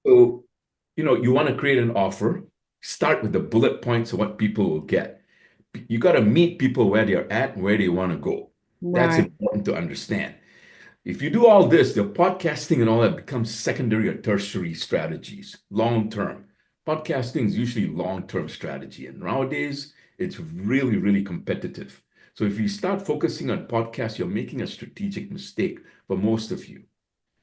So, you want to create an offer, start with the bullet points of what people will get. You got to meet people where they're at and where they want to go. That's Right. important to understand. If you do all this, the podcasting and all that becomes secondary or tertiary strategies, long term. Podcasting is usually long term strategy. And nowadays, it's really, really competitive. So if you start focusing on podcasts, you're making a strategic mistake for most of you.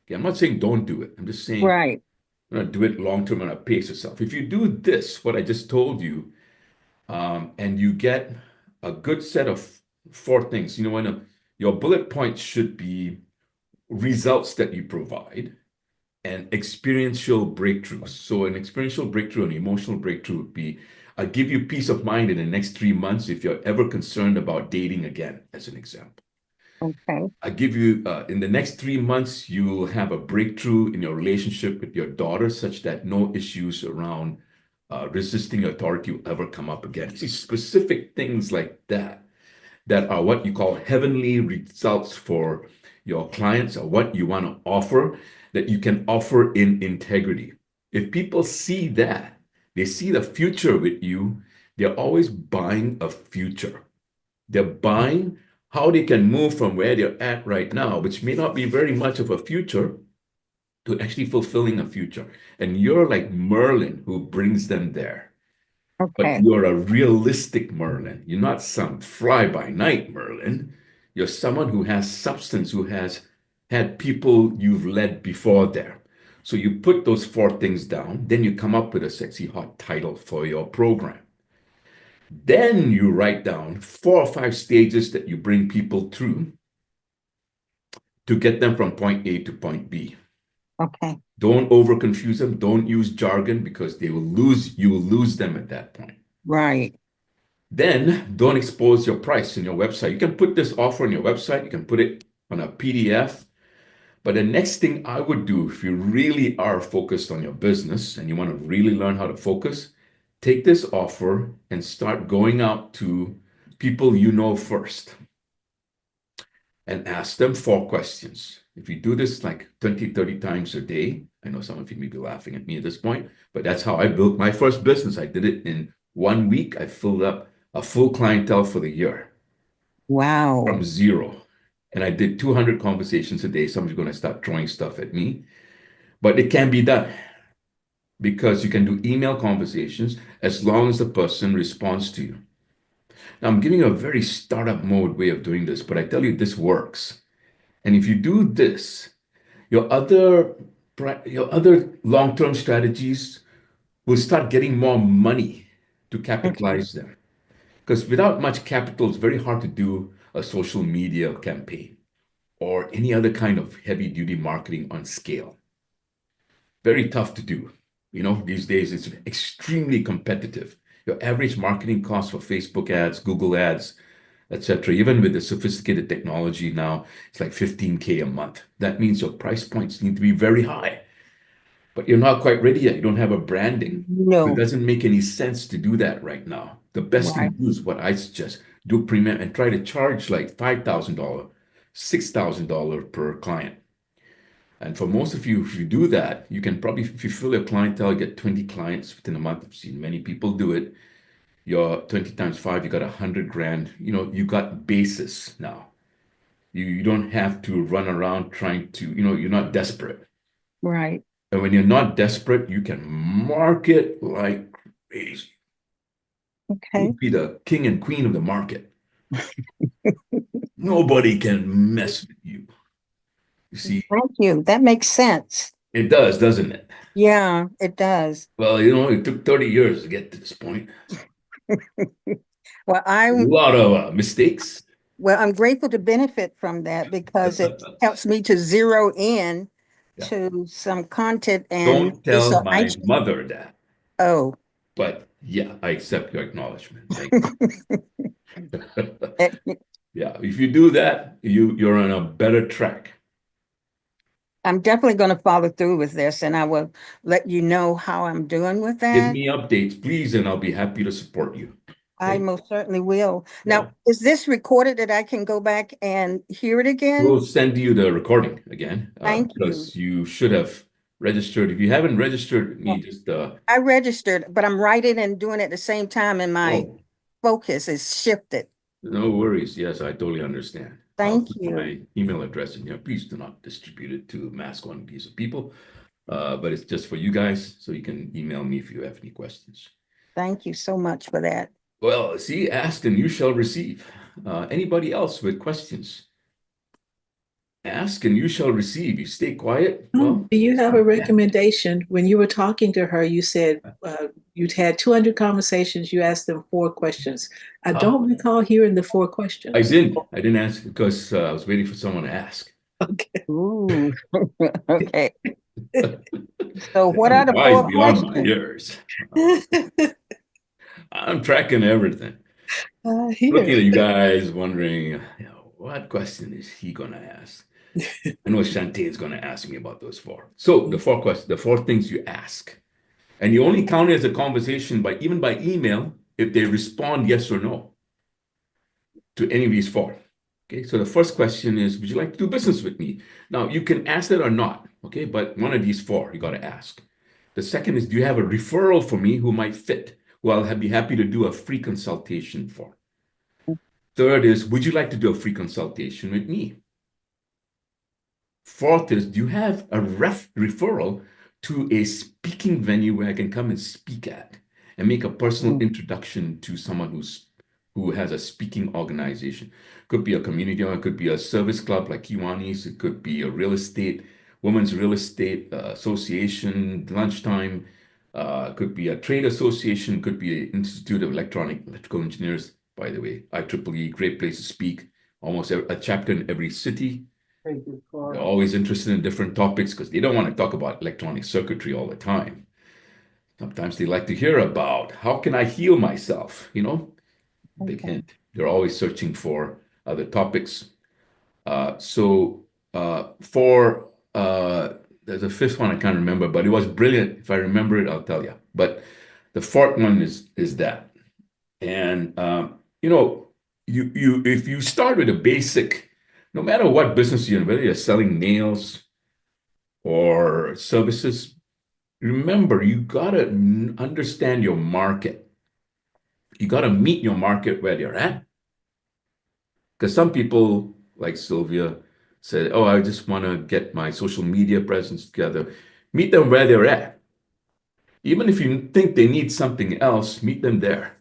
Okay, I'm not saying don't do it. I'm just saying Right. do it long term and pace yourself. If you do this, what I just told you, and you get a good set of four things, your bullet points should be results that you provide and experiential breakthroughs. So an experiential breakthrough, an emotional breakthrough would be, I give you peace of mind in the next 3 months if you're ever concerned about dating again, as an example. Okay. I give you, in the next 3 months, you will have a breakthrough in your relationship with your daughter such that no issues around resisting authority will ever come up again. You see, specific things like that are what you call heavenly results for your clients or what you want to offer that you can offer in integrity. If people see that, they see the future with you, they're always buying a future. They're buying how they can move from where they're at right now, which may not be very much of a future, to actually fulfilling a future. And you're like Merlin who brings them there. But Okay. you're a realistic Merlin. You're not some fly by night Merlin. You're someone who has substance, who has had people you've led before there. So you put those four things down, then you come up with a sexy hot title for your program. Then you write down 4 or 5 stages that you bring people through to get them from point A to point B. Okay. Don't over confuse them. Don't use jargon because you will lose them at that point. Right. Then don't expose your price in your website. You can put this offer on your website, you can put it on a PDF. But the next thing I would do if you really are focused on your business and you want to really learn how to focus, take this offer and start going out to people you know first and ask them 4 questions. If you do this like 20, 30 times a day, I know some of you may be laughing at me at this point, but that's how I built my first business. I did it in 1 week. I filled up a full clientele for the year Wow. from zero. And I did 200 conversations a day. Somebody's going to start throwing stuff at me, but it can be done because you can do email conversations as long as the person responds to you. Now, I'm giving you a very startup mode way of doing this, but I tell you, this works. And if you do this, your other your other long-term strategies will start getting more money to Okay. capitalize them. Because without much capital, it's very hard to do a social media campaign or any other kind of heavy-duty marketing on scale. Very tough to do. These days it's extremely competitive. Your average marketing cost for Facebook ads, Google ads, etc., even with the sophisticated technology now, it's like 15K a month. That means your price points need to be very high, but you're not quite ready yet. You don't have a branding. So it No. doesn't make any sense to do that right now. The best thing Right. to do is what I suggest, do premium and try to charge like $5,000, $6,000 per client. And for most of you, if you do that, you can probably, if you fill your clientele, get 20 clients within a month. I've seen many people do it. Your 20 times five, you got 100 grand. You got basis now. You don't have to run around trying to, you're not desperate. Right. And when you're not desperate, you can market like crazy. You'll Okay. be the king and queen of the market. Nobody can mess with you. You see, Thank you. That makes sense. it does, doesn't it? Yeah, it does. Well, it took 30 years to get to this point. Well, A I'm lot of mistakes. I'm grateful to benefit from that because it helps me to zero in Yeah. to some content and Don't tell so I my mother that. oh. But yeah, I accept your acknowledgement. Thank you. Yeah, if you do that, you're on a better track. I'm definitely going to follow through with this and I will let you know how I'm doing with Give that. me updates, please, and I'll be happy to support you. I Okay? most certainly will. Yeah. Now, is this recorded that I can go back and hear it again? We'll send you the recording again Thank you. because you should have. registered. If you haven't registered with me, just I registered, but I'm writing and doing it at the same time, and my oh, focus is shifted. no worries. Yes, I totally understand. I'll Thank put you. my email address in here. Please do not distribute it to mass quantities of people. But it's just for you guys, so you can email me if you have any questions. Thank you so much for that. Well, see, ask and you shall receive. Anybody else with questions? Ask and you shall receive. You stay quiet. Well, Do you it's have not a bad. recommendation? When you were talking to her, you said you'd had 200 conversations. You asked them 4 questions. I Ah, don't recall hearing the four I questions. didn't. I didn't answer because I was waiting for someone to ask. Okay. Ooh, okay. So what are I'm the wise four beyond my questions? years. I'm tracking everything. I hear. Looking at you guys, wondering, what question is he gonna ask? I know Shantae is gonna ask me about those four. So the four questions, the four things you ask. And you only count it as a conversation by even by email if they respond yes or no to any of these four. Okay, so the first question is, would you like to do business with me? Now you can ask that or not, okay, but one of these four you got to ask. The second is, do you have a referral for me who might fit, who I'll be happy to do a free consultation for? Third is, would you like to do a free consultation with me? Fourth is, do you have a referral to a speaking venue where I can come and speak at and make a personal introduction to someone who has a speaking organization? Could be a community, or it could be a service club like Kiwani's. It could be a real estate, women's real estate association, lunchtime. Could be a trade association. Could be an Institute of Electrical Engineers. By the way, IEEE, great place to speak. Almost a chapter in every city. They're always interested in different topics because they don't want to talk about electronic circuitry all the time. Sometimes they like to hear about how can I heal myself, big Okay. hint. They're always searching for other topics. So there's a fifth one I can't remember, but it was brilliant. If I remember it, I'll tell you. But the fourth one is that. And you if you start with a basic, no matter what business you're in, whether you're selling nails or services, remember you gotta understand your market. You gotta meet your market where they're at. Because some people, like Sylvia, said, "Oh, I just want to get my social media presence together." Meet them where they're at. Even if you think they need something else, meet them there.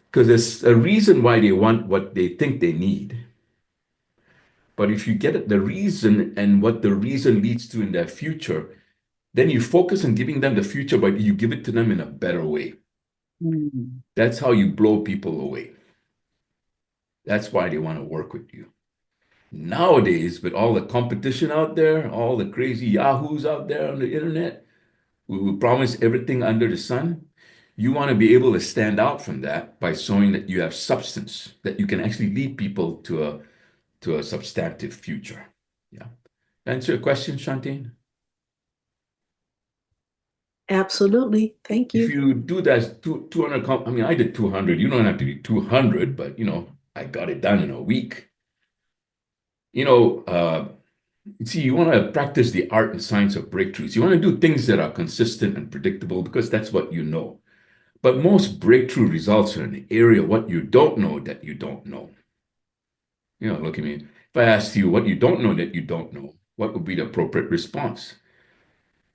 Because there's a reason why they want what they think they need. But if you get the reason and what the reason leads to in their future, then you focus on giving them the future, but you give it to them in a better way. Mm. That's how you blow people away. That's why they want to work with you. Nowadays, with all the competition out there, all the crazy yahoos out there on the internet, who promise everything under the sun, you want to be able to stand out from that by showing that you have substance, that you can actually lead people to a substantive future. Yeah. Answer your question, Shantine? Absolutely. Thank If you. you do that 200, I mean, I did 200. You don't have to do 200, but I got it done in a week. You know, uh, See, you want to practice the art and science of breakthroughs. You want to do things that are consistent and predictable because that's what you know. But most breakthrough results are in the area of what you don't know that you don't know. Look at me. If I asked you what you don't know that you don't know, what would be the appropriate response?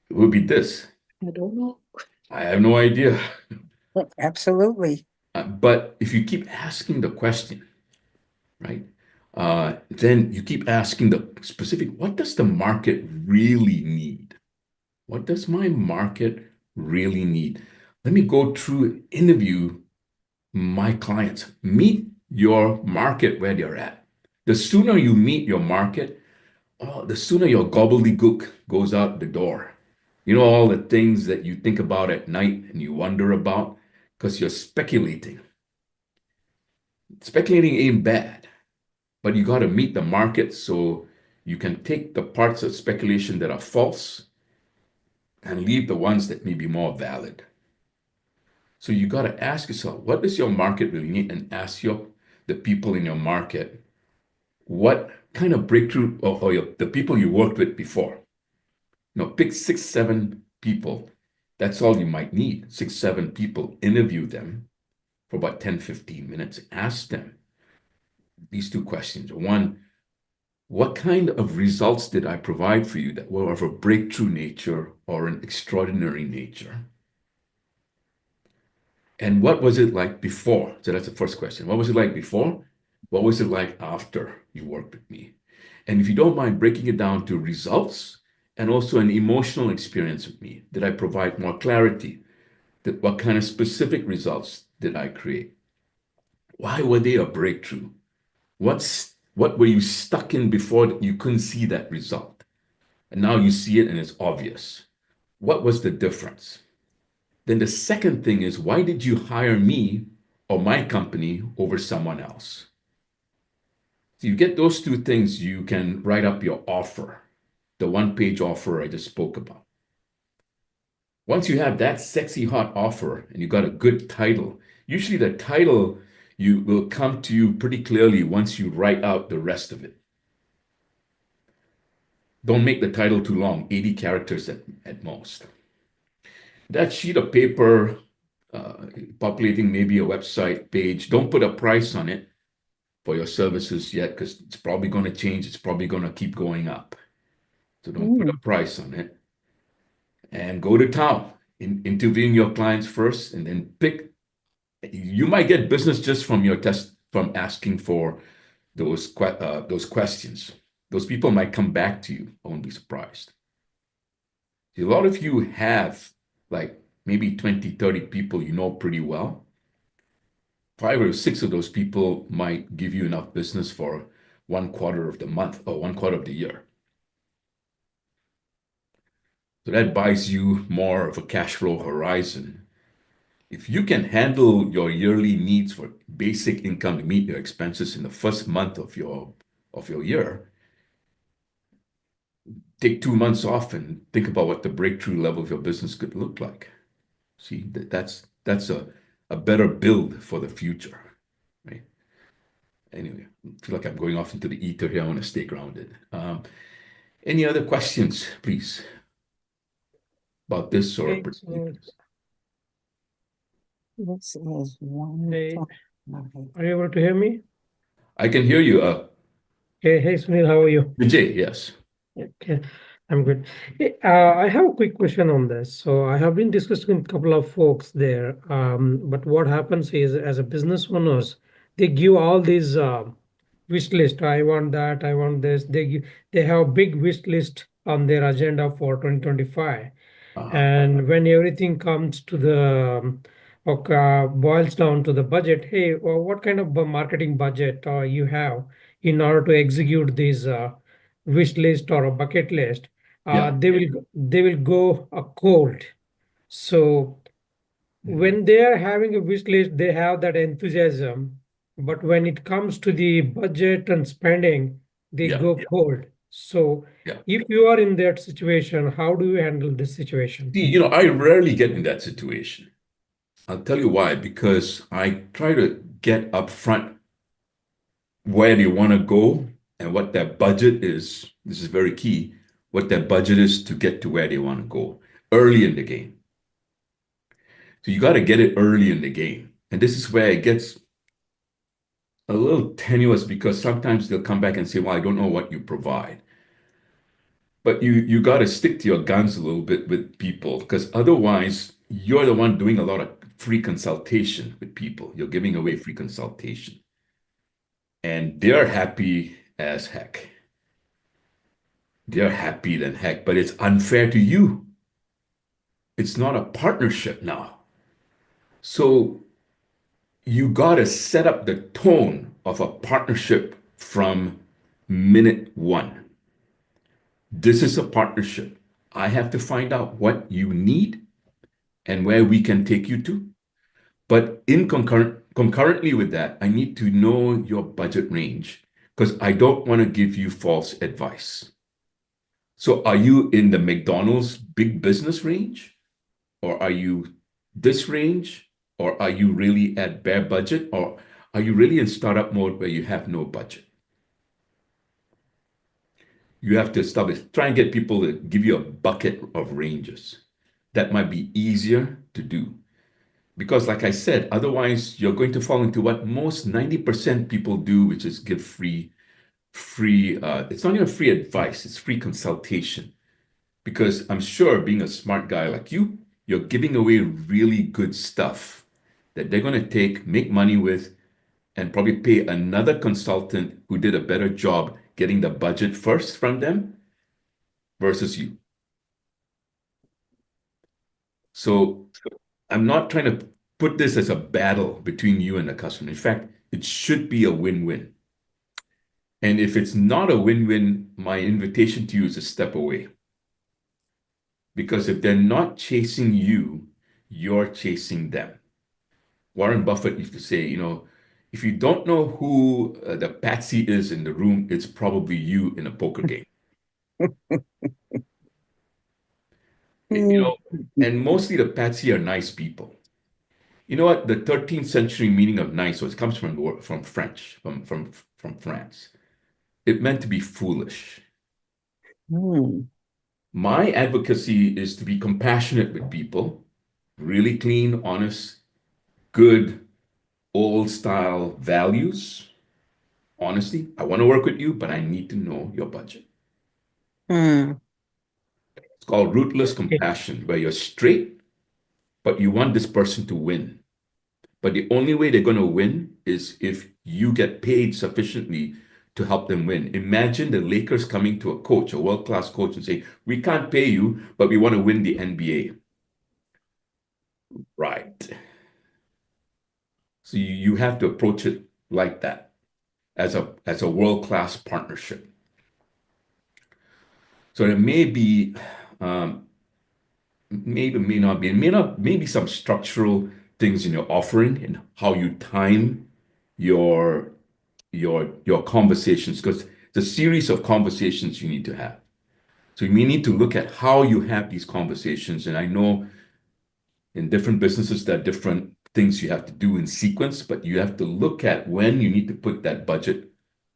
It would be this. I don't know. I have no idea. Absolutely. But if you keep asking the question, right, then you keep asking the specific, what does the market really need? What does my market really need? Let me go through and interview my clients. Meet your market where they're at. The sooner you meet your market, the sooner your gobbledygook goes out the door. All the things that you think about at night and you wonder about because you're speculating. Speculating ain't bad, but you got to meet the market so you can take the parts of speculation that are false and leave the ones that may be more valid. So you got to ask yourself, what does your market really need? And ask the people in your market, what kind of breakthrough or the people you worked with before, No, pick 6, 7 people. That's all you might need. 6, 7 people. Interview them for about 10, 15 minutes. Ask them these 2 questions. One, what kind of results did I provide for you that were of a breakthrough nature or an extraordinary nature? And what was it like before? So that's the first question. What was it like before? What was it like after you worked with me? And if you don't mind breaking it down to results and also an emotional experience with me, did I provide more clarity? What kind of specific results did I create? Why were they a breakthrough? What were you stuck in before that you couldn't see that result? And now you see it and it's obvious. What was the difference? Then the second thing is, why did you hire me or my company over someone else? So you get those 2 things, you can write up your offer, the 1-page offer I just spoke about. Once you have that sexy hot offer and you got a good title, usually the title you will come to you pretty clearly once you write out the rest of it. Don't make the title too long, 80 characters at most. That sheet of paper, populating maybe a website page, don't put a price on it for your services yet because it's probably going to change. It's probably going to keep going up. So don't put a price on it. And go to town, interviewing your clients first, and then pick. You might get business just from your test, from asking for those questions. Those people might come back to you. I won't be surprised. A lot of you have like maybe 20, 30 people you know pretty well. 5 or 6 of those people might give you enough business for 1/4 of the month or 1/4 of the year. So that buys you more of a cash flow horizon. If you can handle your yearly needs for basic income to meet your expenses in the first month of your year, take 2 months off and think about what the breakthrough level of your business could look like. See, that's a better build for the future, right? Anyway, I feel like I'm going off into the ether here. I want to stay grounded. Any other questions, please, about this or Okay, so This is one. hey, are you able to hear me? I can hear you. Okay, hey Sunil, how are you? Vijay, yes. Okay, I'm good. Hey, I have a quick question on this. So I have been discussing with a couple of folks there, but what happens is, as a business owners, they give all these wish list. I want that, I want this. They have a big wish list on their agenda for 2025. And when everything comes to the boils down to the budget, hey, well, what kind of marketing budget you have in order to execute this wish list or a bucket list? Yeah. They will go cold. So when they are having a wish list, they have that enthusiasm, but when it comes to the budget and spending, they Yeah. go cold. So Yeah. if you are in that situation, how do you handle this situation? See, I rarely get in that situation. I'll tell you why, because I try to get upfront where they want to go and what their budget is. This is very key, what their budget is to get to where they want to go early in the game. So you got to get it early in the game. And this is where it gets a little tenuous because sometimes they'll come back and say, well, I don't know what you provide. But you got to stick to your guns a little bit with people because otherwise you're the one doing a lot of free consultation with people. You're giving away free consultation. And they're happy as heck. They're happy than heck, but it's unfair to you. It's not a partnership now. So you got to set up the tone of a partnership from minute one. This is a partnership. I have to find out what you need and where we can take you to. But concurrently with that, I need to know your budget range because I don't want to give you false advice. So are you in the McDonald's big business range? Or are you this range? Or are you really at bare budget? Or are you really in startup mode where you have no budget? you have to try and get people to give you a bucket of ranges. That might be easier to do. Because like I said, otherwise you're going to fall into what most 90% people do, which is give free, it's not even free advice, it's free consultation. Because I'm sure being a smart guy like you, you're giving away really good stuff that they're going to take, make money with, and probably pay another consultant who did a better job getting the budget first from them versus you. So I'm not trying to put this as a battle between you and the customer. In fact, it should be a win-win. And if it's not a win-win, my invitation to you is to step away. Because if they're not chasing you, you're chasing them. Warren Buffett used to say, if you don't know who the patsy is in the room, it's probably you in a poker game. And mostly the patsy are nice people. You know what? The 13th century meaning of nice comes from French, from France. It meant to be foolish. My advocacy is to be compassionate with people, really clean, honest, good, old style values. Honesty, I want to work with you, but I need to know your budget. It's called ruthless compassion, where you're straight, but you want this person to win. But the only way they're going to win is if you get paid sufficiently to help them win. Imagine the Lakers coming to a coach, a world-class coach, and saying, we can't pay you, but we want to win the NBA. Right. So you have to approach it like that, as a world-class partnership. So there may be, maybe some structural things in your offering and how you time your conversations, because it's a series of conversations you need to have. So you may need to look at how you have these conversations. And I know in different businesses, there are different things you have to do in sequence, but you have to look at when you need to put that budget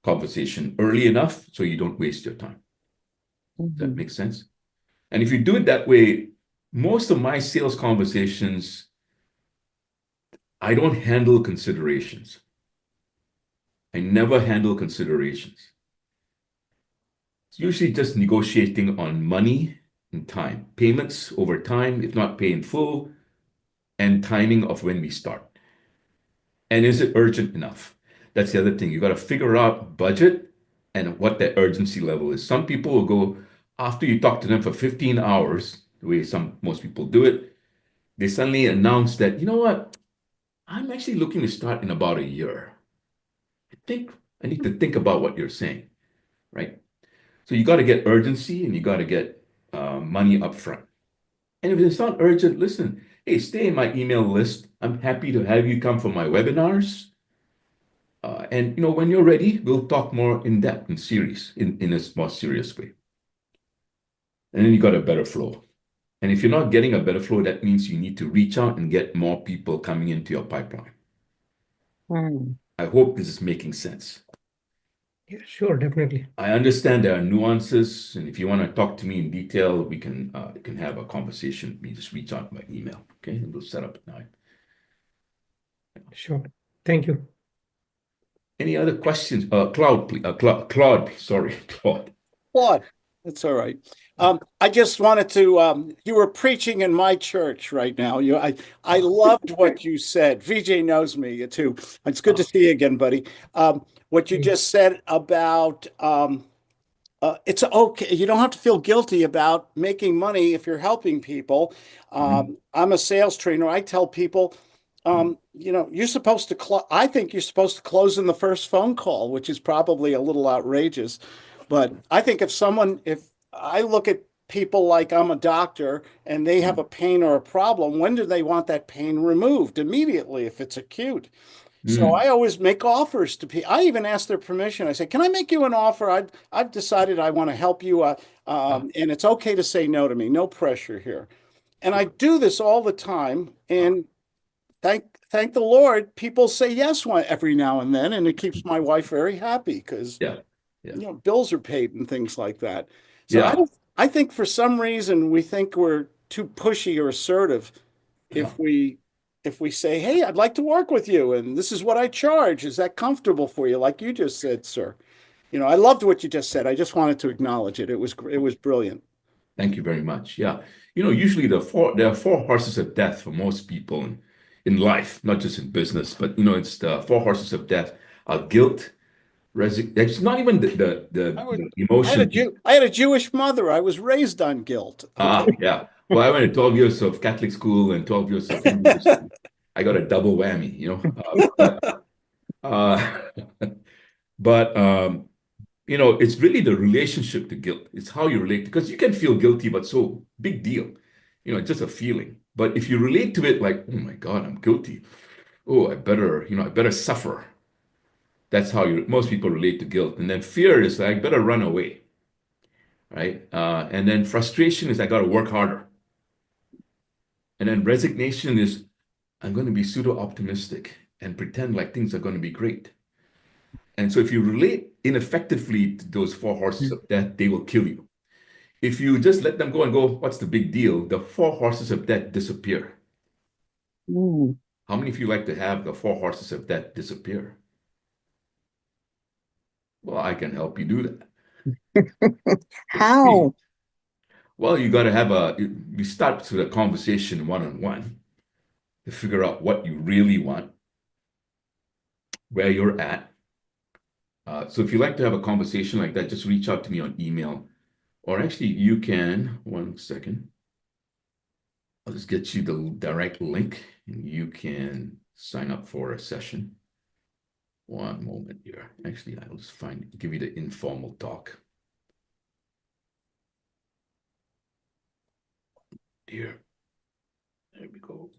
conversation early enough so you don't waste your time. Does that make sense? And if you do it that way, most of my sales conversations, I don't handle considerations. I never handle considerations. It's usually just negotiating on money and time, payments over time, if not pay in full, and timing of when we start. And is it urgent enough? That's the other thing. You got to figure out budget and what the urgency level is. Some people will go, after you talk to them for 15 hours, the way most people do it, they suddenly announce that, you know what? I'm actually looking to start in about a year. I think I need to think about what you're saying, right? So you got to get urgency and you got to get money up front. And if it's not urgent, listen, hey, stay in my email list. I'm happy to have you come for my webinars. And when you're ready, we'll talk more in depth, in series, in a more serious way. And then you got a better flow. And if you're not getting a better flow, that means you need to reach out and get more people coming into your pipeline. I hope this is making sense. Yeah, sure, definitely. I understand there are nuances, and if you want to talk to me in detail, we can have a conversation. You just reach out by email, okay? And we'll set up a time. Sure. Thank you. Any other questions? Claude, please. Claude, sorry, Claude. Claude, that's all right. I just wanted to, you were preaching in my church right now. I loved what you said. VJ knows me too. It's good to see you again, buddy. What you just said about, it's okay. You don't have to feel guilty about making money if you're helping people. I'm a sales trainer. I tell people, you're supposed to I think you're supposed to close in the first phone call, which is probably a little outrageous. But I think if I look at people like I'm a doctor and they have a pain or a problem, when do they want that pain removed? Immediately, if it's acute. So I always make offers to people. I even ask their permission. I say, can I make you an offer? I've decided I want to help you, and it's okay to say no to me. No pressure here. And I do this all the time. And thank the Lord, people say yes every now and then, and it keeps my wife very happy because bills are paid and things like that. So Yeah. I think for some reason we think we're too pushy or assertive if we say, hey, I'd like to work with you and this is what I charge. Is that comfortable for you? Like you just said, sir. I loved what you just said. I just wanted to acknowledge it. It was brilliant. Thank you very much. Yeah. Usually there are four horses of death for most people in life, not just in business, but it's the four horses of death are guilt, it's not even the emotion. I had a Jewish mother. I was raised on guilt. Okay. Yeah. Well, I went to 12 years of Catholic school and 12 years of university. I got a double whammy, uh, but it's really the relationship to guilt. It's how you relate, because you can feel guilty, but so big deal. It's just a feeling. But if you relate to it like, oh my God, I'm guilty. Oh, I better suffer. That's how most people relate to guilt. And then fear is like, I better run away, right? And then frustration is I got to work harder. And then resignation is I'm going to be pseudo optimistic and pretend like things are going to be great. And so if you relate ineffectively to those four horses of death, they will kill you. If you just let them go and go, what's the big deal? The four horses of death disappear. Mm. How many of you like to have the four horses of death disappear? Well, I can help you do that. How? Well, you got to you start with a conversation one-on-one to figure out what you really want, where you're at. So if you like to have a conversation like that, just reach out to me on email. Or actually, you can, one second. I'll just get you the direct link and you can sign up for a session. One moment here. Actually, I'll just give you the informal talk. Here. There we go.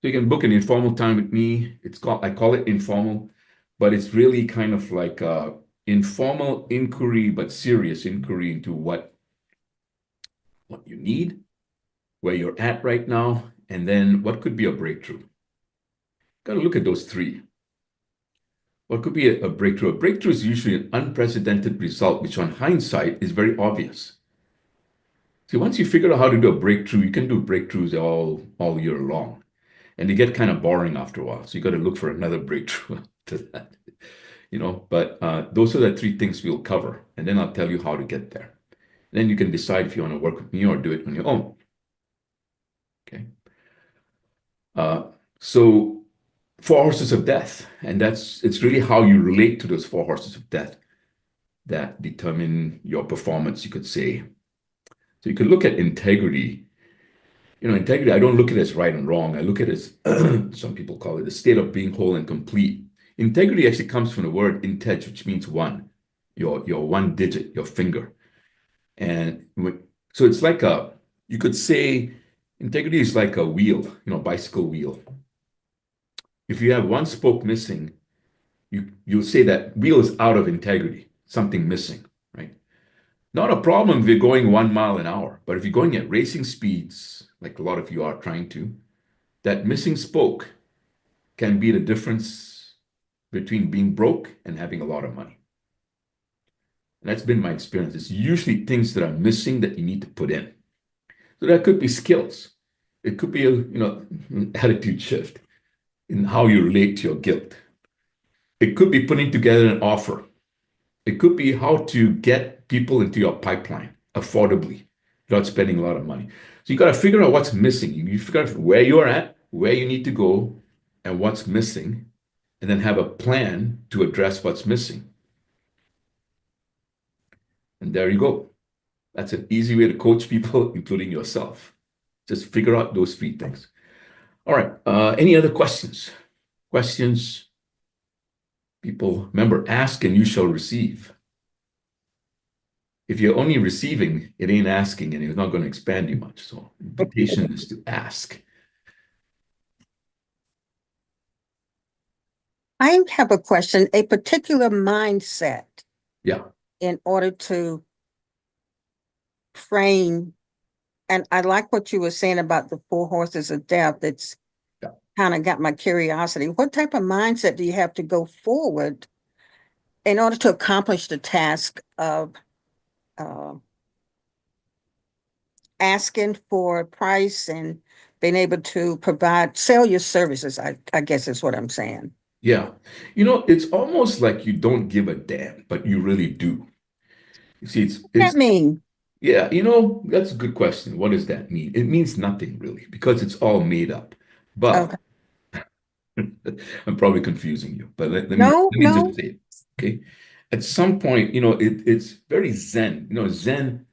So you can book an informal time with me. I call it informal, but it's really kind of like a informal inquiry, but serious inquiry into what you need, where you're at right now, and then what could be a breakthrough. Got to look at those three. What could be a breakthrough? A breakthrough is usually an unprecedented result, which on hindsight is very obvious. See, once you figure out how to do a breakthrough, you can do breakthroughs all year long. And they get kind of boring after a while. So you got to look for another breakthrough to that. But those are the three things we'll cover. And then I'll tell you how to get there. Then you can decide if you want to work with me or do it on your own. Okay. So 4 horses of death, and it's really how you relate to those 4 horses of death that determine your performance, you could say. So you could look at integrity. Integrity, I don't look at it as right and wrong. I look at it as, some people call it, the state of being whole and complete. Integrity actually comes from the word integ, which means one, your one digit, your finger. And so it's like you could say integrity is like a wheel, bicycle wheel. If you have one spoke missing, you'll say that wheel is out of integrity, something missing, right? Not a problem if you're going 1 mile an hour, but if you're going at racing speeds, like a lot of you are trying to, that missing spoke can be the difference between being broke and having a lot of money. And that's been my experience. It's usually things that are missing that you need to put in. So that could be skills. It could be an attitude shift in how you relate to your guilt. It could be putting together an offer. It could be how to get people into your pipeline affordably without spending a lot of money. So you got to figure out what's missing. You figure out where you're at, where you need to go, and what's missing, and then have a plan to address what's missing. And there you go. That's an easy way to coach people, including yourself. Just figure out those 3 things. All right. Any other questions? Questions? People, remember, ask and you shall receive. If you're only receiving, it ain't asking, and it's not going to expand you much. So the invitation is to ask. I have a question, a particular mindset Yeah. in order to frame, and I like what you were saying about the 4 horses of death. It's kind of got my curiosity. What type of mindset do you have to go forward in order to accomplish the task of uh, asking for a price and being able to sell your services, I guess is what I'm saying. Yeah. You know, it's almost like you don't give a damn, but you really do. You see, What does that mean? yeah, you know, that's a good question. What does that mean? It means nothing really, because it's all made up. But Okay. I'm probably confusing you, but No, let me just no. say it. Okay. At some point, you know, it's very Zen. You know, Zen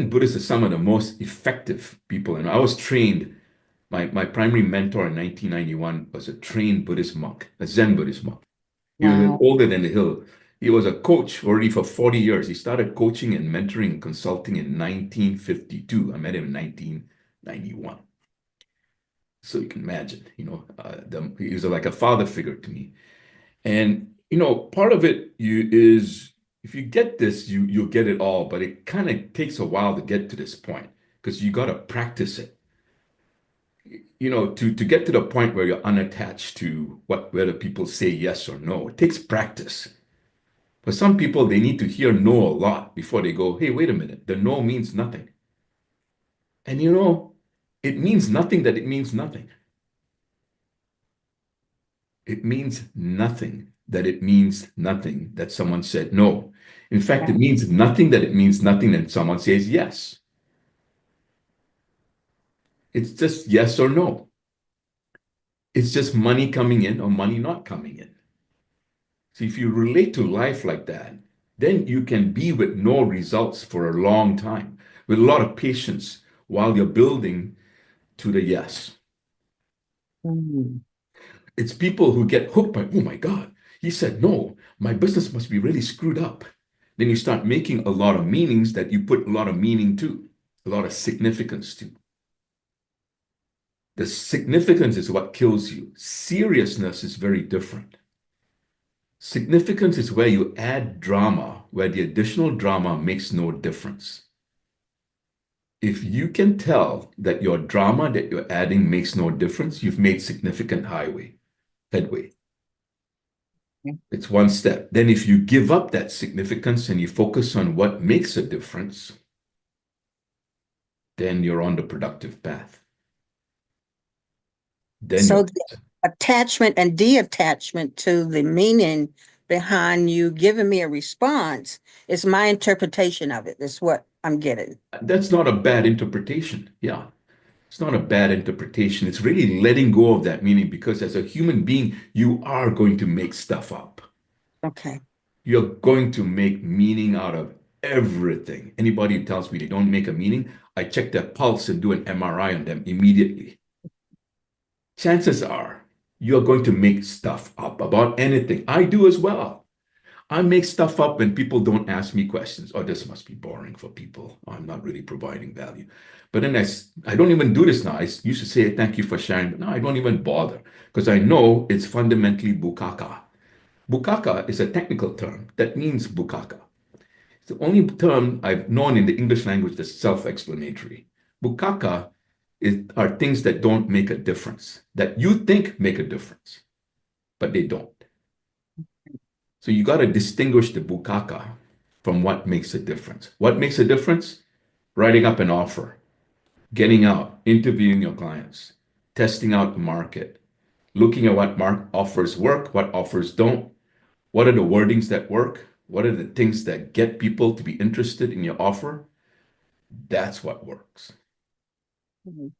Buddhists are some of the most effective people. And I was trained, my primary mentor in 1991 was a trained Buddhist monk, a Zen Buddhist monk. He was Wow. older than the hill. He was a coach already for 40 years. He started coaching and mentoring and consulting in 1952. I met him in 1991. So you can imagine, you know, he was like a father figure to me. And, you know, part of it is if you get this, you'll get it all, but it kind of takes a while to get to this point because you got to practice it. You know, to get to the point where you're unattached to whether people say yes or no, it takes practice. For some people, they need to hear no a lot before they go, hey, wait a minute, the no means nothing. And you know, it means nothing that it means nothing. It means nothing that it means nothing that someone said no. In fact, it means nothing that it means nothing that someone says yes. It's just yes or no. It's just money coming in or money not coming in. So if you relate to life like that, then you can be with no results for a long time, with a lot of patience while you're building to the yes. Mm. It's people who get hooked by, oh my God, he said no, my business must be really screwed up. Then you start making a lot of meanings that you put a lot of meaning to, a lot of significance to. The significance is what kills you. Seriousness is very different. Significance is where you add drama, where the additional drama makes no difference. If you can tell that your drama that you're adding makes no difference, you've made significant headway. It's one step. Then if you give up that significance and you focus on what makes a difference, then you're on the productive path. Then So you're the attachment and detachment to the meaning behind you giving me a response is my interpretation of it. Is what I'm getting. that's not a bad interpretation. Yeah. It's not a bad interpretation. It's really letting go of that meaning because as a human being, you are going to make stuff up. Okay. You're going to make meaning out of everything. Anybody who tells me they don't make a meaning, I check their pulse and do an MRI on them immediately. Chances are you're going to make stuff up about anything. I do as well. I make stuff up when people don't ask me questions. Oh, this must be boring for people. I'm not really providing value. But then I don't even do this now. I used to say, thank you for sharing. But now I don't even bother because I know it's fundamentally bukaka. Bukaka is a technical term that means bukaka. It's the only term I've known in the English language that's self-explanatory. Bukaka are things that don't make a difference, that you think make a difference, but they don't. So you got to distinguish the bukaka from what makes a difference. What makes a difference? Writing up an offer, getting out, interviewing your clients, testing out the market, looking at what offers work, what offers don't, what are the wordings that work, what are the things that get people to be interested in your offer. That's what works. Mhm.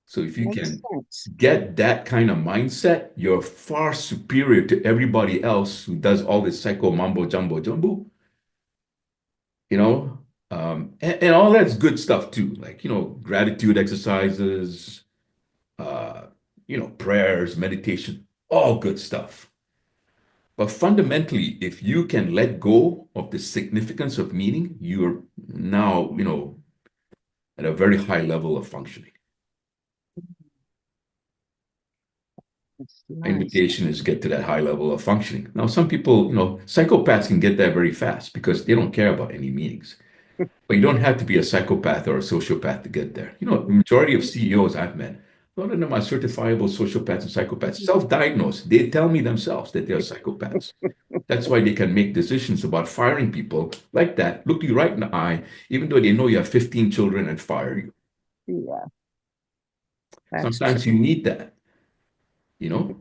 So if you Makes can sense. get that kind of mindset, you're far superior to everybody else who does all this psycho mumbo jumbo, you know, and all that's good stuff too, like, you know, gratitude exercises, uh, you know, prayers, meditation, all good stuff. But fundamentally, if you can let go of the significance of meaning, you're now, you know, at a very high level of functioning. That's nice. Invitation is get to that high level of functioning. Now, some people, you know, psychopaths can get there very fast because they don't care about any meanings. But you don't have to be a psychopath or a sociopath to get there. You know, the majority of CEOs I've met, A lot of them are certifiable sociopaths and psychopaths, self-diagnosed. They tell me themselves that they're psychopaths. That's why they can make decisions about firing people like that, look you right in the eye, even though they know you have 15 children and fire you. Yeah, that's Sometimes true. you need that, you know?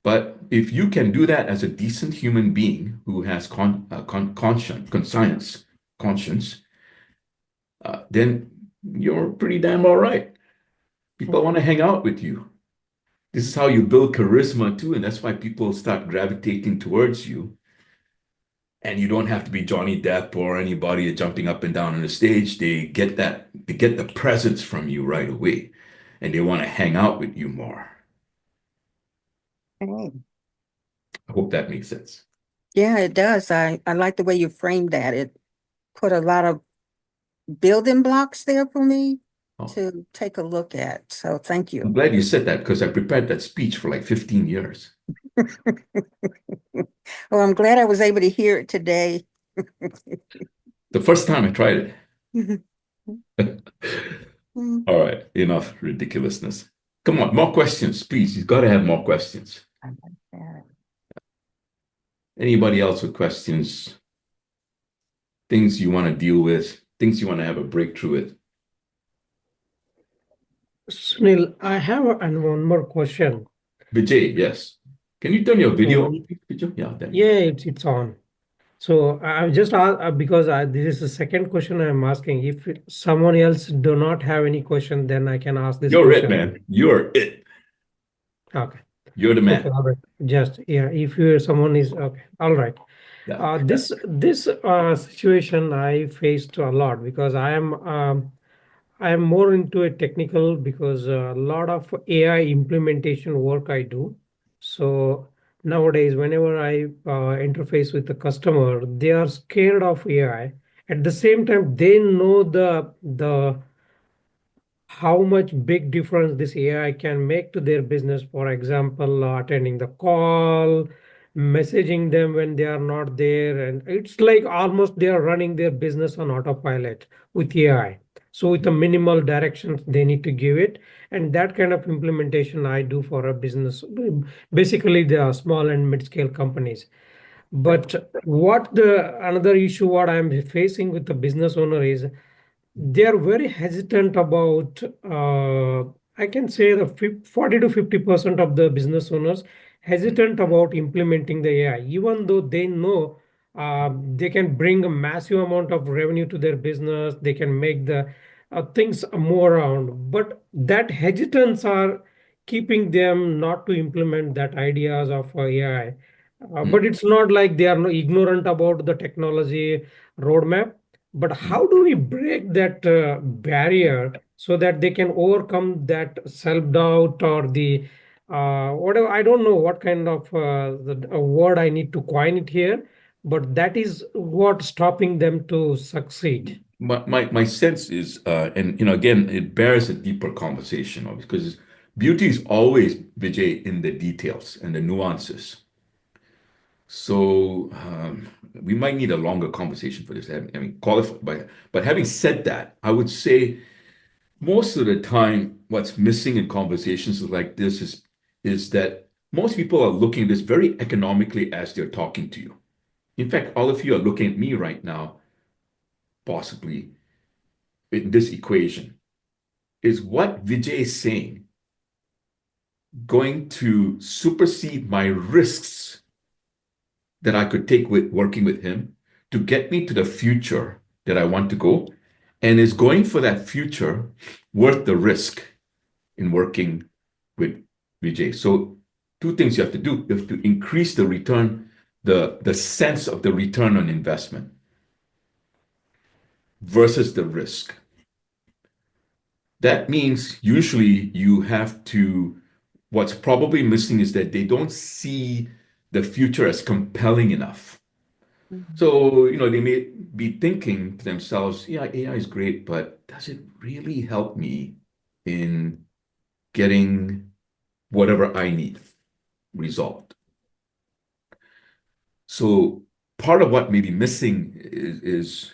But if you can do that as a decent human being who has conscience, then you're pretty damn all right. People want to hang out with you. This is how you build charisma too, and that's why people start gravitating towards you. And you don't have to be Johnny Depp or anybody jumping up and down on the stage. They get the presence from you right away, and they want to hang out with you more. Okay. I hope that makes sense. Yeah, it does. I like the way you framed that. It put a lot of building blocks there for me Oh, to take a look at. So thank I'm you. glad you said that because I prepared that speech for like 15 years. Well, I'm glad I was able to hear it today. The first time I tried Mm. it. All right, enough ridiculousness. Come on, more questions, please. You've got to have more questions. I like that. Anybody else with questions? Things you want to deal with, things you want to have a breakthrough with? Sunil, I have one more question. Vijay, yes. Can you turn your video So, on, please, Vijay? Yeah, there you yeah, it's on. So I've just asked because this is the second question I'm asking. If someone else do not have any question, then I can ask go. this You're it, question. man. You're it. Okay. You're the Okay, man. all right. Just yeah, if you someone is okay, all right. Yeah. This situation I faced a lot because I am more into a technical because a lot of AI implementation work I do. So nowadays, whenever I interface with the customer, they are scared of AI. At the same time, they know the how much big difference this AI can make to their business. For example, attending the call, messaging them when they are not there, and it's like almost they are running their business on autopilot with AI. So with the minimal directions they need to give it, and that kind of implementation I do for a business, basically the small and mid-scale companies. But what the another issue what I'm facing with the business owner is they are very hesitant about I can say the 40 to 50% of the business owners hesitant about implementing the AI, even though they know they can bring a massive amount of revenue to their business, they can make the things more around, but that hesitance are keeping them not to implement that ideas of AI. But it's not like they are no ignorant about the technology roadmap, but how do we break that barrier so that they can overcome that self-doubt or the whatever, I don't know what kind of a word I need to coin it here, but that is what stopping them to succeed. My sense is, and again, it bears a deeper conversation, because beauty is always, Vijay, in the details and the nuances. So we might need a longer conversation for this. I mean, qualified, but having said that, I would say most of the time, what's missing in conversations like this is that most people are looking at this very economically as they're talking to you. In fact, all of you are looking at me right now, possibly in this equation. Is what Vijay is saying going to supersede my risks that I could take with working with him to get me to the future that I want to go? And is going for that future worth the risk in working with Vijay? So two things you have to do. You have to increase the return, the sense of the return on investment versus the risk. That means usually you have to, what's probably missing is that they don't see the future as compelling enough. So, they may be thinking to themselves, yeah, AI is great, but does it really help me in getting whatever I need resolved? So, part of what may be missing is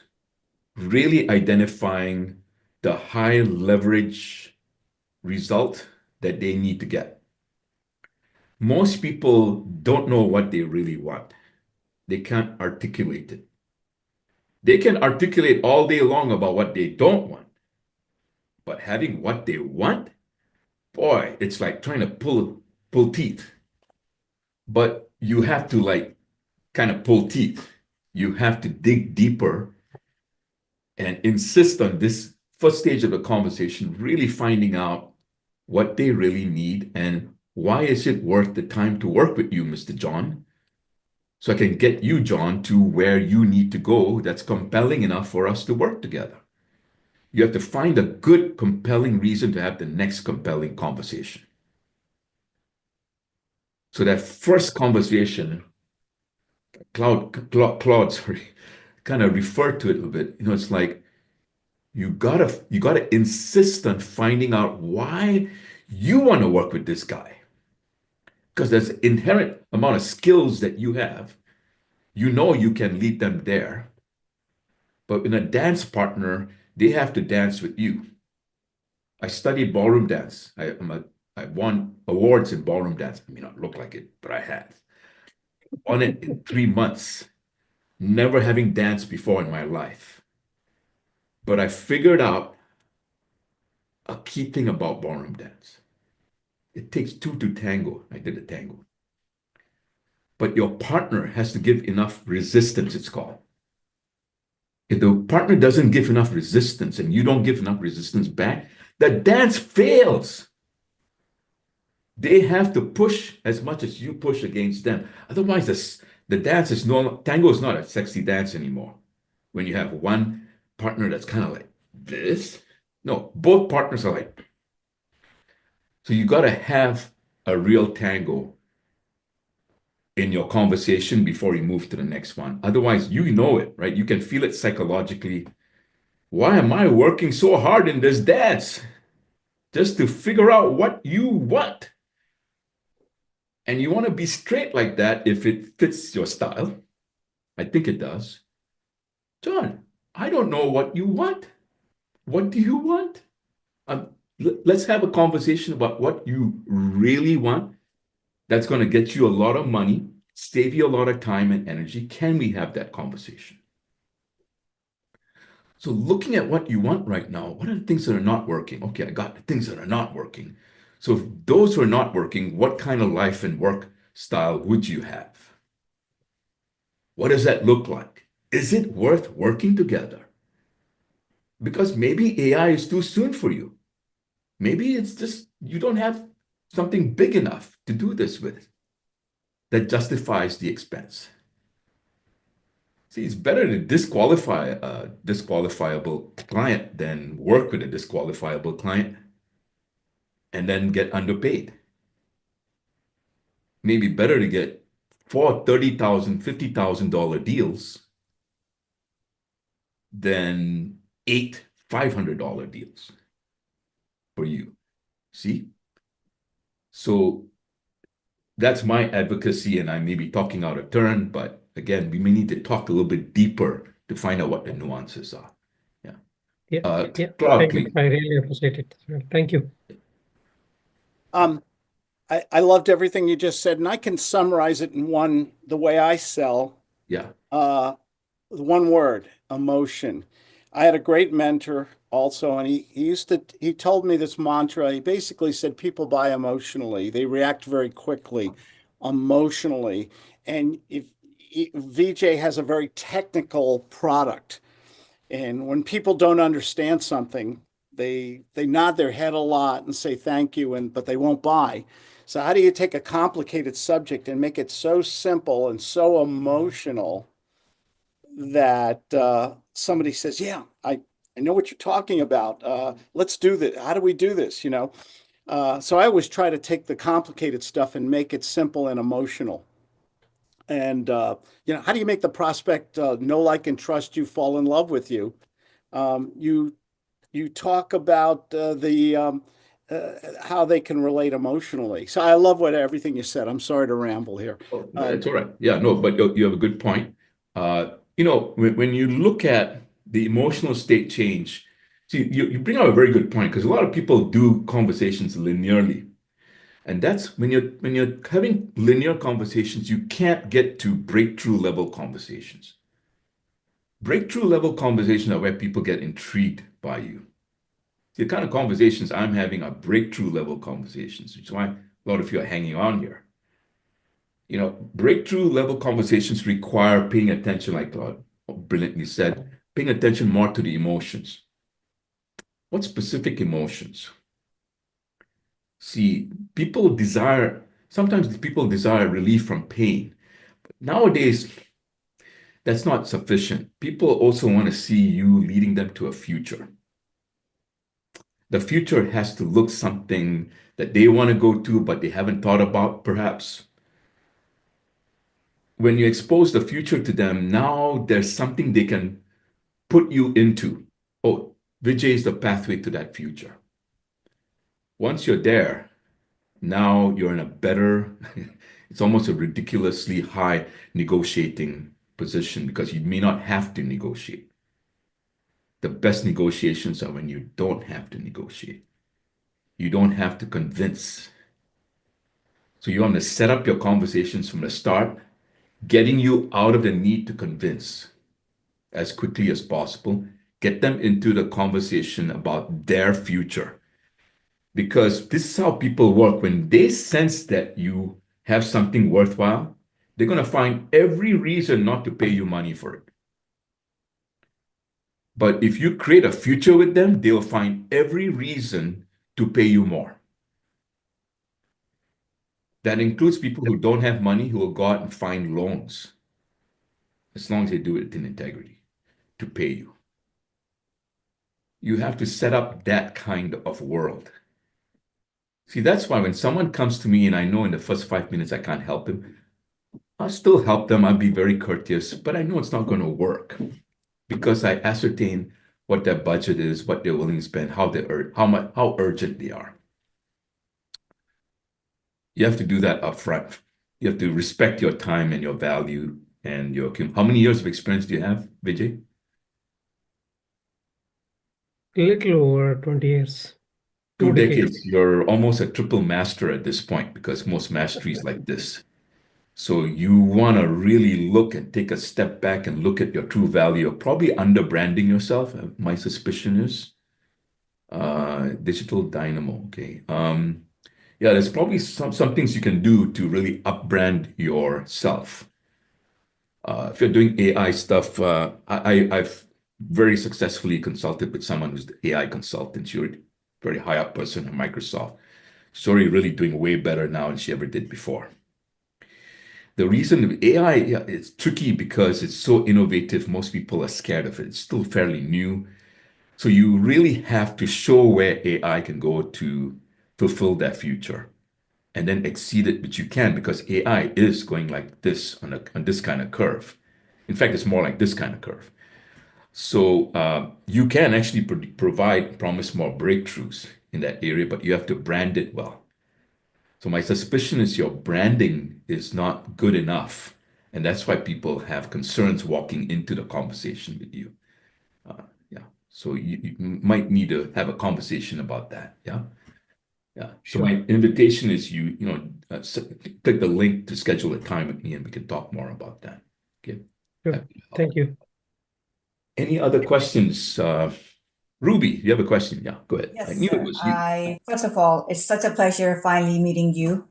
really identifying the high leverage result that they need to get. Most people don't know what they really want. They can't articulate it. They can articulate all day long about what they don't want. But having what they want, boy, it's like trying to pull teeth. But you have to like kind of pull teeth. You have to dig deeper and insist on this first stage of the conversation, really finding out what they really need and why is it worth the time to work with you, Mr. John? So I can get you, John, to where you need to go that's compelling enough for us to work together. You have to find a good, compelling reason to have the next compelling conversation. So that first conversation, Claude, sorry, kind of referred to it a little bit. You know, it's like you gotta insist on finding out why you want to work with this guy. Because there's an inherent amount of skills that you have. You know you can lead them there. But in a dance partner, they have to dance with you. I studied ballroom dance. I won awards in ballroom dance. I may not look like it, but I have. Won it in 3 months, never having danced before in my life. But I figured out a key thing about ballroom dance. It takes two to tango. I did a tango. But your partner has to give enough resistance, it's called. If the partner doesn't give enough resistance and you don't give enough resistance back, the dance fails. They have to push as much as you push against them. Otherwise, the dance is tango is not a sexy dance anymore. When you have one partner that's kind of like this. No, both partners are like. So you got to have a real tango in your conversation before you move to the next one. Otherwise, you know it, right? You can feel it psychologically. Why am I working so hard in this dance? Just to figure out what you want. And you want to be straight like that if it fits your style. I think it does. John, I don't know what you want. What do you want? Let's have a conversation about what you really want. That's going to get you a lot of money, save you a lot of time and energy. Can we have that conversation? So looking at what you want right now, what are the things that are not working? Okay, I got the things that are not working. So if those who are not working, what kind of life and work style would you have? What does that look like? Is it worth working together? Because maybe AI is too soon for you. Maybe it's just you don't have something big enough to do this with that justifies the expense. See, it's better to disqualify a disqualifiable client than work with a disqualifiable client and then get underpaid. Maybe better to get 4 $30,000, $50,000 deals than 8 $500 deals for you. See? So that's my advocacy, and I may be talking out of turn, but again, we may need to talk a little bit deeper to find out what the nuances are. Yeah, Claude, thank you. please. I really appreciate it. Thank you. I loved everything you just said, and I can summarize it in the way I sell. Yeah. One word, emotion. I had a great mentor also, and he told me this mantra. He basically said people buy emotionally. They react very quickly, emotionally. And if VJ has a very technical product, and when people don't understand something, they nod their head a lot and say thank you, but they won't buy. So how do you take a complicated subject and make it so simple and so emotional that somebody says, yeah, I know what you're talking about. Let's do this. How do we do this? So I always try to take the complicated stuff and make it simple and emotional. And, how do you make the prospect know, like, and trust you, fall in love with you? You talk about how they can relate emotionally. So I love everything you said. I'm sorry to ramble here. Oh, that's all right. Yeah, no, but you have a good point. When you look at the emotional state change, see, you bring out a very good point because a lot of people do conversations linearly. And that's when you're having linear conversations, you can't get to breakthrough level conversations. Breakthrough level conversations are where people get intrigued by you. The kind of conversations I'm having are breakthrough level conversations, which is why a lot of you are hanging on here. You know, breakthrough level conversations require paying attention, like Claude brilliantly said, paying attention more to the emotions. What specific emotions? See, sometimes people desire relief from pain. Nowadays, that's not sufficient. People also want to see you leading them to a future. The future has to look something that they want to go to, but they haven't thought about, perhaps. When you expose the future to them, now there's something they can put you into. Oh, Vijay is the pathway to that future. Once you're there, now you're in a better, it's almost a ridiculously high negotiating position because you may not have to negotiate. The best negotiations are when you don't have to negotiate. You don't have to convince. So you want to set up your conversations from the start, getting you out of the need to convince as quickly as possible. Get them into the conversation about their future. Because this is how people work. When they sense that you have something worthwhile, they're going to find every reason not to pay you money for it. But if you create a future with them, they'll find every reason to pay you more. That includes people who don't have money, who will go out and find loans, as long as they do it in integrity, to pay you. You have to set up that kind of world. See, that's why when someone comes to me and I know in the first 5 minutes I can't help them, I'll still help them. I'll be very courteous, but I know it's not going to work because I ascertain what their budget is, what they're willing to spend, how urgent they are. You have to do that upfront. You have to respect your time and your value and your. How many years of experience do you have, Vijay? A little over 20 years. 2 decades. You're almost a triple master at this point because most mastery is like this. So you want to really look and take a step back and look at your true value. You're probably under branding yourself. My suspicion is digital dynamo. Okay. Yeah, there's probably some things you can do to really up-brand yourself. If you're doing AI stuff, I've very successfully consulted with someone who's the AI consultant. She's a very high up person at Microsoft. She's already really doing way better now than she ever did before. The reason AI, yeah, it's tricky because it's so innovative. Most people are scared of it. It's still fairly new. So you really have to show where AI can go to fulfill that future and then exceed it, which you can because AI is going like this on this kind of curve. In fact, it's more like this kind of curve. So you can actually promise more breakthroughs in that area, but you have to brand it well. So my suspicion is your branding is not good enough. And that's why people have concerns walking into the conversation with you. Yeah. So you might need to have a conversation about that. Yeah. Yeah. So Sure. my invitation is click the link to schedule a time with me and we can talk more about that. Okay. Sure. Happy to help. Thank you. Any other questions? Ruby, you have a question? Yeah, go ahead. I Yes, knew it sir. was you. First of all, it's such a pleasure finally meeting you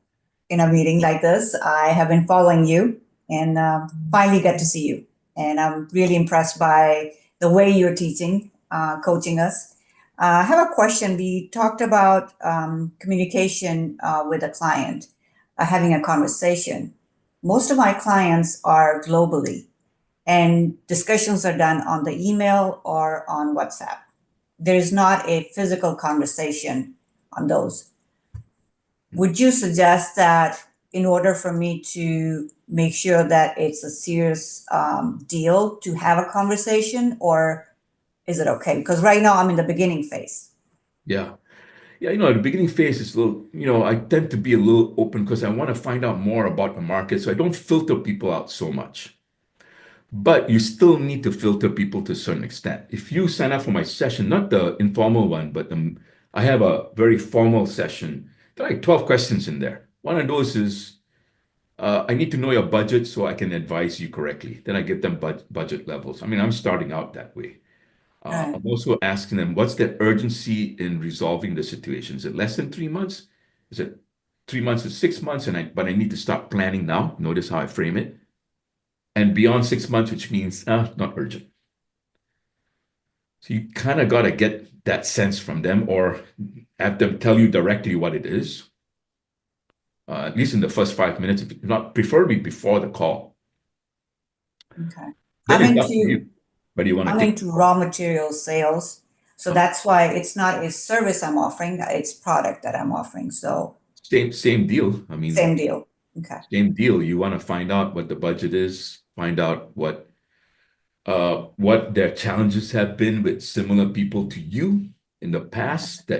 in a meeting like this. I have been following you and finally get to see you. And I'm really impressed by the way you're teaching, coaching us. I have a question. We talked about communication with a client, having a conversation. Most of my clients are globally, and discussions are done on the email or on WhatsApp. There's not a physical conversation on those. Would you suggest that in order for me to make sure that it's a serious deal to have a conversation, or is it okay? Because right now I'm in the beginning phase. Yeah. Yeah, the beginning phase is a little, I tend to be a little open because I want to find out more about the market. So I don't filter people out so much. But you still need to filter people to a certain extent. If you sign up for my session, not the informal one, but I have a very formal session. like 12 questions in there. One of those is, I need to know your budget so I can advise you correctly. Then I give them budget levels. I mean, I'm starting out that way. Right. I'm also asking them, what's the urgency in resolving the situation? Is it less than 3 months? Is it 3 months to 6 months? But I need to start planning now. Notice how I frame it. And beyond 6 months, which means not urgent. So you kind of got to get that sense from them or have them tell you directly what it is. At least in the first 5 minutes, if not preferably before the call. Okay. Then I'm it's up to into you. But you want to I'm take into raw material sales. So that's why it's not a service I'm offering, it's product that I'm offering. So same deal. I mean, same deal. Okay. same deal. You want to find out what the budget is, find out what their challenges have been with similar people to you in the past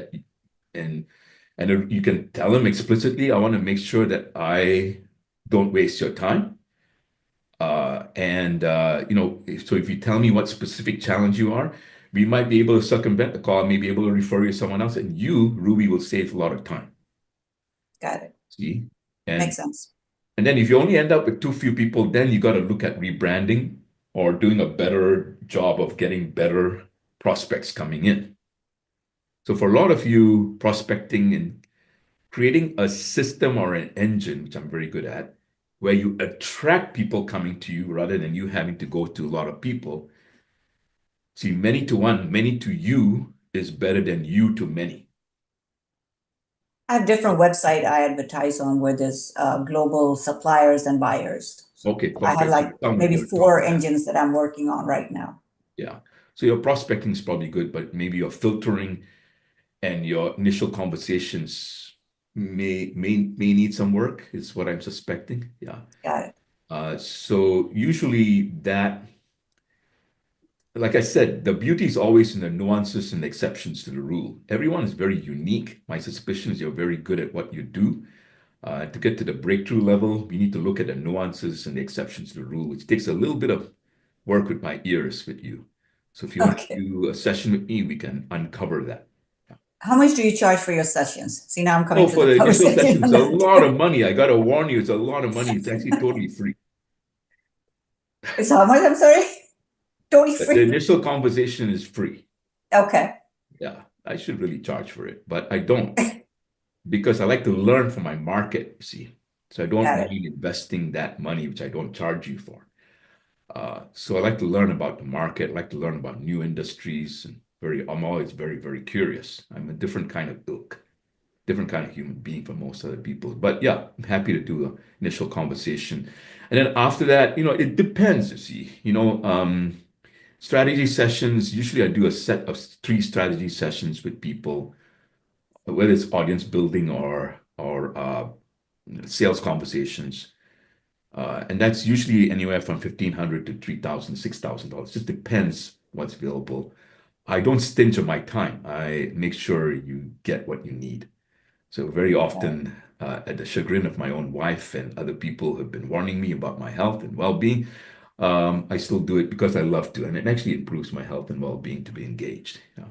and you can tell them explicitly, I want to make sure that I don't waste your time. So if you tell me what specific challenge you are, we might be able to circumvent the call, maybe able to refer you to someone else, and you, Ruby, will save a lot of time. Got it. See? Makes sense. And then if you only end up with too few people, then you got to look at rebranding or doing a better job of getting better prospects coming in. So for a lot of you, prospecting and creating a system or an engine, which I'm very good at, where you attract people coming to you rather than you having to go to a lot of people. See, many to one, many to you is better than you to many. I have different website I advertise on where there's global suppliers and buyers. Okay, I have like maybe 4 engines that I'm working on right now. Yeah. So your prospecting is probably good, but maybe your filtering and your initial conversations may need some work, is what I'm suspecting. Yeah. Got it. So usually that, like I said, the beauty is always in the nuances and the exceptions to the rule. Everyone is very unique. My suspicion is you're very good at what you do. To get to the breakthrough level, we need to look at the nuances and the exceptions to the rule, which takes a little bit of work with my ears with you. So if you want to do a session with me, we can uncover that. How much do you charge for your sessions? See, now I'm coming to for the the initial conversation. session, it's a lot of money. I got to warn you, it's a lot of money. It's actually totally free. It's how much? I'm sorry? Totally The free? initial conversation is free. Okay. Yeah, I should really charge for it, but I don't because I like to learn from my market, you see. So I don't Got it. mind investing that money, which I don't charge you for. So I like to learn about the market. I like to learn about new industries. And I'm always very, very curious. I'm a different kind of ilk, different kind of human being from most other people. But yeah, I'm happy to do an initial conversation. And then after that, it depends, you see. Strategy sessions, usually I do a set of 3 strategy sessions with people, whether it's audience building or sales conversations. And that's usually anywhere from $1,500 to $3,000, $6,000. Just depends what's available. I don't stinge on my time. I make sure you get what you need. So very often, at the chagrin of my own wife and other people who have been warning me about my health and well-being, I still do it because I love to, and it actually improves my health and well-being to be engaged. Yeah.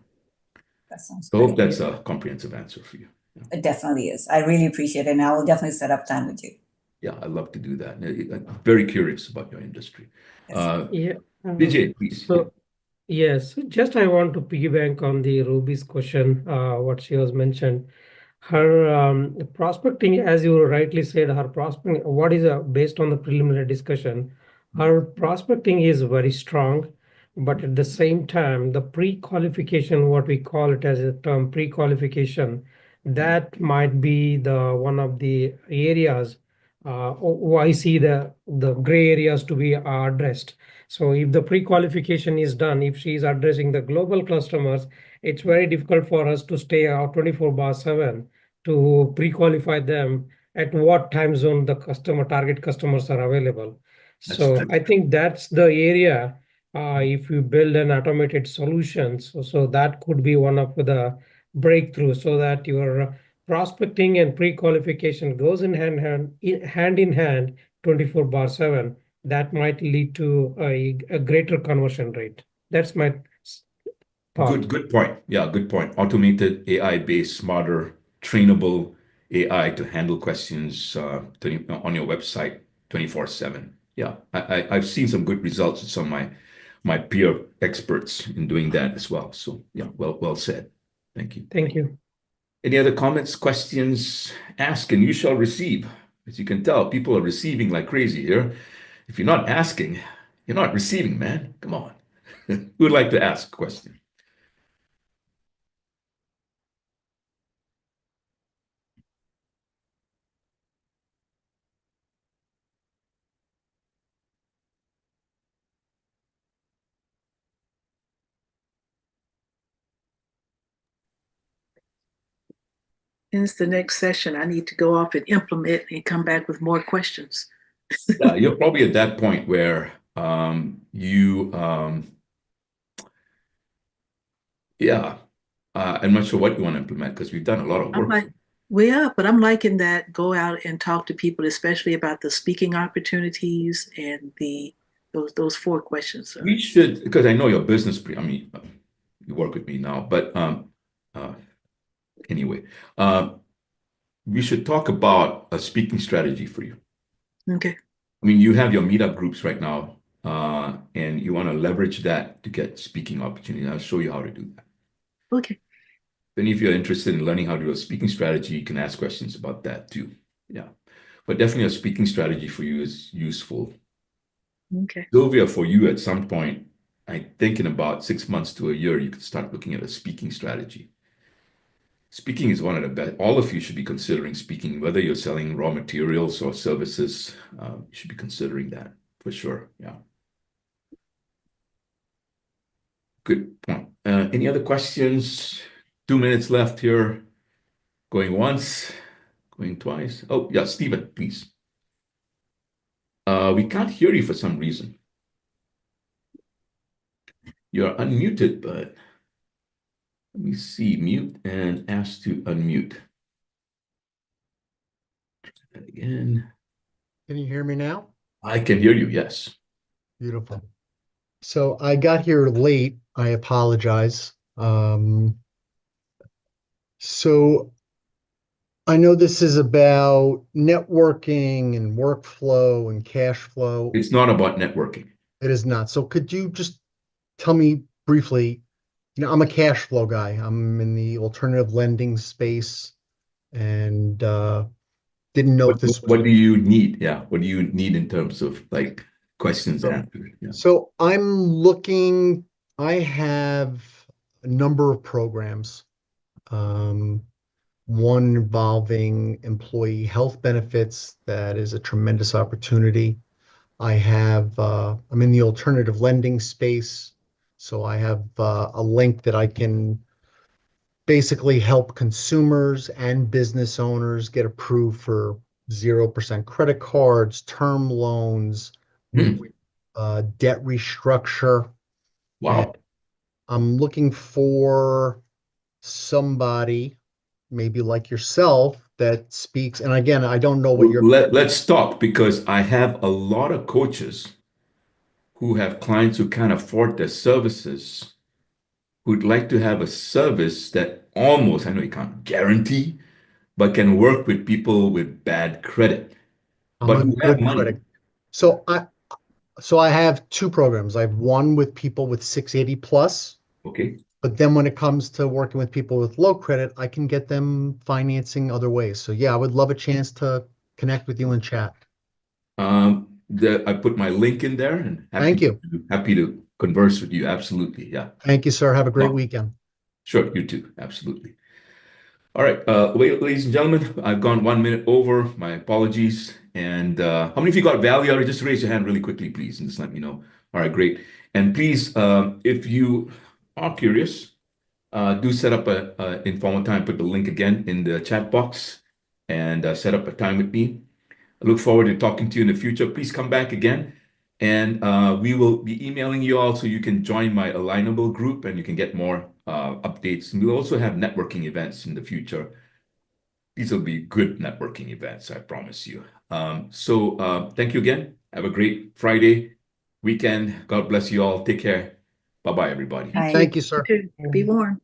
That sounds So I hope great. that's a comprehensive answer for you. Yeah. It definitely is. I really appreciate it, and I will definitely set up time with you. Yeah, I love to do that. I'm very curious about your industry. Yes. Yeah. Vijay, please. So yes, just I want to piggyback on the Ruby's question, what she was mentioned. Her prospecting, as you rightly said, her prospecting, what is based on the preliminary discussion, her prospecting is very strong, but at the same time, the pre-qualification, what we call it as a term, pre-qualification, that might be the one of the areas I see the gray areas to be addressed. So if the pre-qualification is done, if she is addressing the global customers, it's very difficult for us to stay out 24/7 to pre-qualify them at what time zone the target customers are available. So I think that's the area, if you build an automated solution, so that could be one of the breakthroughs, so that your prospecting and pre-qualification goes in hand in hand 24/7. That might lead to a greater conversion rate. That's my thought. Good point. Yeah, good point. Automated, AI-based, smarter, trainable, AI to handle questions on your website 24/7. Yeah, I've seen some good results with some of my peer experts in doing that as well. So yeah, well said. Thank you. Thank you. Any other comments, questions? Ask and you shall receive. As you can tell, people are receiving like crazy here. If you're not asking, you're not receiving, man. Come on. Who would like to ask a question? It's the next session. I need to go off and implement and come back with more questions. Yeah, you're probably at that point where yeah, I'm not sure what you want to implement because we've done a lot of I'm work. like, well, yeah, but I'm liking that. Go out and talk to people, especially about the speaking opportunities and those 4 questions. We should, because I know your business, I mean, you work with me now, but anyway, we should talk about a speaking strategy for you. Okay. I mean, you have your meetup groups right now, and you want to leverage that to get speaking opportunities. I'll show you how to do that. Okay. Then if you're interested in learning how to do a speaking strategy, you can ask questions about that too. Yeah. But definitely a speaking strategy for you is useful. Okay. Sylvia, for you at some point, I think in about 6 months to a year, you could start looking at a speaking strategy. Speaking is one of the best. All of you should be considering speaking, whether you're selling raw materials or services. You should be considering that for sure. Yeah. Good point. Any other questions? 2 minutes left here. Going once, going twice. Oh, yeah, Stephen, please. We can't hear you for some reason. You're unmuted, but let me see. Mute and ask to unmute. Try that again. Can you hear me now? I can hear you, yes. Beautiful. So I got here late. I apologize. So I know this is about networking and workflow and cash flow. It's not about networking. It is not. So could you just tell me briefly, I'm a cash flow guy. I'm in the alternative lending space and didn't know if this was. What do you need? Yeah, what do you need in terms of like questions answered? Yeah. So I'm looking, I have a number of programs. One involving employee health benefits that is a tremendous opportunity. I'm in the alternative lending space, so I have a link that I can basically help consumers and business owners get approved for 0% credit cards, term loans, debt restructure. And Wow. I'm looking for somebody, maybe like yourself, that speaks. And again, I don't know what you're. Let's stop because I have a lot of coaches who have clients who can't afford their services, who'd like to have a service that almost, I know you can't guarantee, but can work with people with bad credit, I'm but a who have good money. critic. So I have 2 programs. I have one with people with 680 plus, Okay. but then when it comes to working with people with low credit, I can get them financing other ways. So yeah, I would love a chance to connect with you and chat. I put my link in there and Thank you. happy to converse with you. Absolutely. Yeah. Thank you, sir. Have a great No. weekend. Sure. You too. Absolutely. All right, ladies and gentlemen, I've gone 1 minute over. My apologies. And how many of you got value out of it? Just raise your hand really quickly, please, and just let me know. All right, great. And please, if you are curious, do set up a informal time. Put the link again in the chat box and set up a time with me. I look forward to talking to you in the future. Please come back again. And we will be emailing you all so you can join my Alignable group and you can get more updates. And we'll also have networking events in the future. These will be good networking events, I promise you. So thank you again. Have a great Friday weekend. God bless you all. Take care. Bye-bye, everybody. Bye. Thank you, sir. Okay. Be warm.